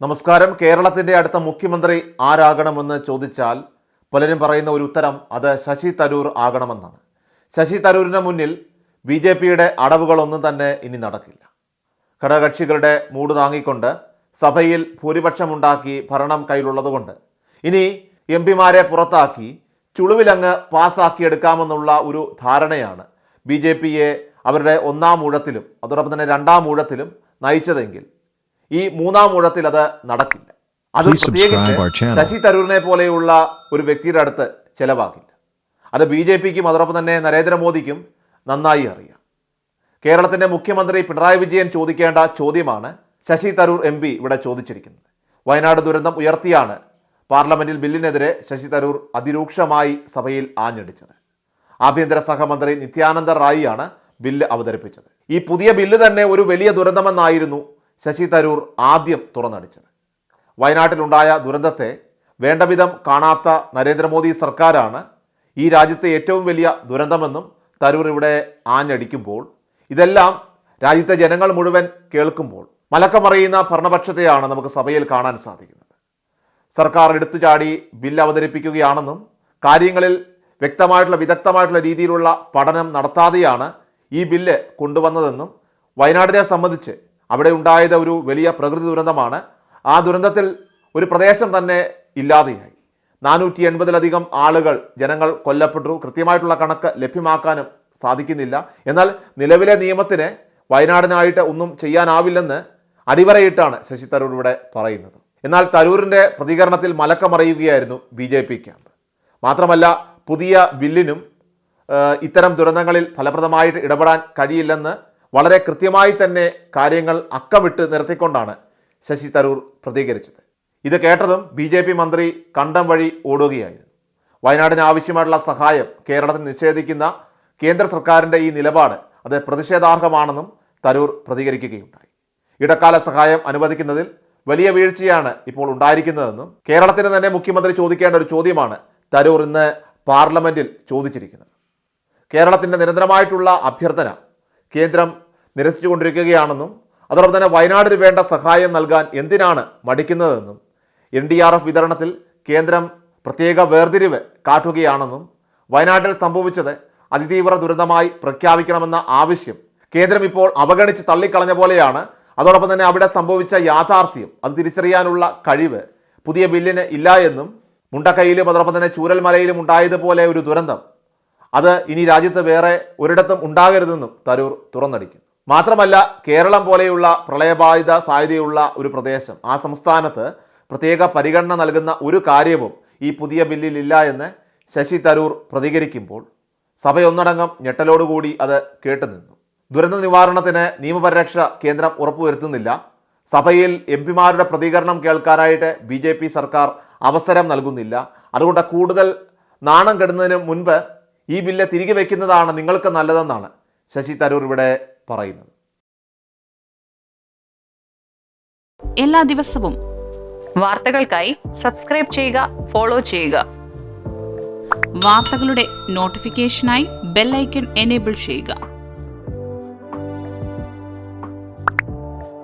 നമസ്കാരം. കേരളത്തിൻ്റെ അടുത്ത മുഖ്യമന്ത്രി ആരാകണമെന്ന് ചോദിച്ചാൽ പലരും പറയുന്ന ഒരു ഉത്തരം അത് ശശി തരൂർ ആകണമെന്നാണ്. ശശി തരൂരിന് മുന്നിൽ BJPയുടെ അടവുകളൊന്നും തന്നെ ഇനി നടക്കില്ല. ഘടകകക്ഷികളുടെ മൂട് താങ്ങിക്കൊണ്ട് സഭയിൽ ഭൂരിപക്ഷമുണ്ടാക്കി ഭരണം കയ്യിലുള്ളതുകൊണ്ട് ഇനി MP മാരെ പുറത്താക്കി ചുളുവിലങ്ങ് പാസ്സാക്കിയെടുക്കാമെന്നുള്ള ഒരു ധാരണയാണ് BJPയെ അവരുടെ ഒന്നാം ഊഴത്തിലും അതോടൊപ്പം തന്നെ രണ്ടാം ഊഴത്തിലും നയിച്ചതെങ്കിൽ ഈ മൂന്നാം ഊഴത്തിൽ അത് നടക്കില്ല. അത് പ്രത്യേകിച്ച് ശശി തരൂരിനെ പോലെയുള്ള ഒരു വ്യക്തിയുടെ അടുത്ത് ചെലവാക്കില്ല. അത് BJPക്കും അതോടൊപ്പം തന്നെ നരേന്ദ്രമോദിക്കും നന്നായി അറിയാം. കേരളത്തിൻ്റെ മുഖ്യമന്ത്രി പിണറായി വിജയൻ ചോദിക്കേണ്ട ചോദ്യമാണ് ശശി തരൂർ MP ഇവിടെ ചോദിച്ചിരിക്കുന്നത്. വയനാട് ദുരന്തം ഉയർത്തിയാണ് പാർലമെൻറ്റിൽ ബില്ലിനെതിരെ ശശി തരൂർ അതിരൂക്ഷമായി സഭയിൽ ആഞ്ഞടിച്ചത്. ആഭ്യന്തര സഹമന്ത്രി നിത്യാനന്ദ റായിയാണ് ബില്ല് അവതരിപ്പിച്ചത്. ഈ പുതിയ ബില്ല് തന്നെ ഒരു വലിയ ദുരന്തമെന്നായിരുന്നു ശശി തരൂർ ആദ്യം തുറന്നടിച്ചത്. വയനാട്ടിലുണ്ടായ ദുരന്തത്തെ വേണ്ടവിധം കാണാത്ത നരേന്ദ്രമോദി സർക്കാരാണ് ഈ രാജ്യത്തെ ഏറ്റവും വലിയ ദുരന്തമെന്നും തരൂർ ഇവിടെ ആഞ്ഞടിക്കുമ്പോൾ, ഇതെല്ലാം രാജ്യത്തെ ജനങ്ങൾ മുഴുവൻ കേൾക്കുമ്പോൾ മലക്കമറിയുന്ന ഭരണപക്ഷത്തെയാണ് നമുക്ക് സഭയിൽ കാണാൻ സാധിക്കുന്നത്. സർക്കാർ എടുത്തുചാടി ബില്ല് അവതരിപ്പിക്കുകയാണെന്നും കാര്യങ്ങളിൽ വിദഗ്ധമായിട്ടുള്ള രീതിയിലുള്ള പഠനം നടത്താതെയാണ് ഈ ബില്ല് കൊണ്ടുവന്നതെന്നും, വയനാടിനെ സംബന്ധിച്ച് അവിടെ ഉണ്ടായത് ഒരു വലിയ പ്രകൃതി ദുരന്തമാണ്. ആ ദുരന്തത്തിൽ ഒരു പ്രദേശം തന്നെ ഇല്ലാതെയായി. 480-ലധികം ആളുകൾ, ജനങ്ങൾ കൊല്ലപ്പെട്ടു. കൃത്യമായിട്ടുള്ള കണക്ക് ലഭ്യമാക്കാനും സാധിക്കുന്നില്ല. എന്നാൽ നിലവിലെ നിയമത്തിന് വയനാടിനായിട്ട് ഒന്നും ചെയ്യാനാവില്ലെന്ന് അടിവരയിട്ടാണ് ശശി തരൂർ ഇവിടെ പറയുന്നത്. എന്നാൽ തരൂരിൻ്റെ പ്രതികരണത്തിൽ മലക്കമറിയുകയായിരുന്നു BJP ക്യാമ്പ്. മാത്രമല്ല, പുതിയ ബില്ലിനും ഇത്തരം ദുരന്തങ്ങളിൽ ഫലപ്രദമായിട്ട് ഇടപെടാൻ കഴിയില്ലെന്ന് വളരെ കൃത്യമായി തന്നെ കാര്യങ്ങൾ അക്കമിട്ട് നിർത്തിക്കൊണ്ടാണ് ശശി തരൂർ പ്രതികരിച്ചത്. ഇത് കേട്ടതും BJP മന്ത്രി കണ്ടം വഴി ഓടുകയായിരുന്നു. വയനാടിന് ആവശ്യമായിട്ടുള്ള സഹായം കേരളത്തിന് നിഷേധിക്കുന്ന കേന്ദ്ര സർക്കാരിൻ്റെ ഈ നിലപാട് അത് പ്രതിഷേധാർഹമാണെന്നും തരൂർ പ്രതികരിക്കുകയുണ്ടായി. ഇടക്കാല സഹായം അനുവദിക്കുന്നതിൽ വലിയ വീഴ്ചയാണ് ഇപ്പോൾ ഉണ്ടായിരിക്കുന്നതെന്നും കേരളത്തിന് തന്നെ മുഖ്യമന്ത്രി ചോദിക്കേണ്ട ഒരു ചോദ്യമാണ് തരൂർ ഇന്ന് പാർലമെൻറ്റിൽ ചോദിച്ചിരിക്കുന്നത്. കേരളത്തിൻ്റെ നിരന്തരമായിട്ടുള്ള അഭ്യർത്ഥന കേന്ദ്രം നിരസിച്ചുകൊണ്ടിരിക്കുകയാണെന്നും അതോടൊപ്പം തന്നെ വയനാടിന് വേണ്ട സഹായം നൽകാൻ എന്തിനാണ് മടിക്കുന്നതെന്നും, NDRF വിതരണത്തിൽ കേന്ദ്രം പ്രത്യേക വേർതിരിവ് കാട്ടുകയാണെന്നും, വയനാട്ടിൽ സംഭവിച്ചത് അതിതീവ്ര ദുരന്തമായി പ്രഖ്യാപിക്കണമെന്ന ആവശ്യം കേന്ദ്രം ഇപ്പോൾ അവഗണിച്ച് തള്ളിക്കളഞ്ഞ പോലെയാണ്. അതോടൊപ്പം തന്നെ അവിടെ സംഭവിച്ച യാഥാർത്ഥ്യം അത് തിരിച്ചറിയാനുള്ള കഴിവ് പുതിയ ബില്ലിന് ഇല്ല എന്നും, മുണ്ടക്കൈയിലും അതോടൊപ്പം തന്നെ ചൂരൽമലയിലും ഉണ്ടായതുപോലെ ഒരു ദുരന്തം അത് ഇനി രാജ്യത്ത് വേറെ ഒരിടത്തും ഉണ്ടാകരുതെന്നും തരൂർ തുറന്നടിക്കുന്നു. മാത്രമല്ല, കേരളം പോലെയുള്ള പ്രളയബാധിത സാധ്യതയുള്ള ഒരു പ്രദേശം, ആ സംസ്ഥാനത്ത് പ്രത്യേക പരിഗണന നൽകുന്ന ഒരു കാര്യവും ഈ പുതിയ ബില്ലിൽ ഇല്ല എന്ന് ശശി തരൂർ പ്രതികരിക്കുമ്പോൾ സഭയൊന്നടങ്കം ഞെട്ടലോടുകൂടി അത് കേട്ടുനിന്നു. ദുരന്ത നിവാരണത്തിന് നിയമപരിരക്ഷ കേന്ദ്രം ഉറപ്പുവരുത്തുന്നില്ല. സഭയിൽ MP മാരുടെ പ്രതികരണം കേൾക്കാനായിട്ട് BJP സർക്കാർ അവസരം നൽകുന്നില്ല. അതുകൊണ്ട് കൂടുതൽ നാണം കെടുന്നതിന് മുൻപ് ഈ ബില്ല് തിരികെ വയ്ക്കുന്നതാണ് നിങ്ങൾക്ക് നല്ലതെന്നാണ് ശശി തരൂർ ഇവിടെ പറയുന്നത്. എല്ലാ ദിവസവും വാർത്തകൾക്കായി സബ്സ്ക്രൈബ് ചെയ്യുക, ഫോളോ ചെയ്യുക. വാർത്തകളുടെ നോട്ടിഫിക്കേഷനായി ബെൽ ഐക്കൺ എനേബിൾ ചെയ്യുക.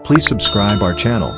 Please subscribe our channel.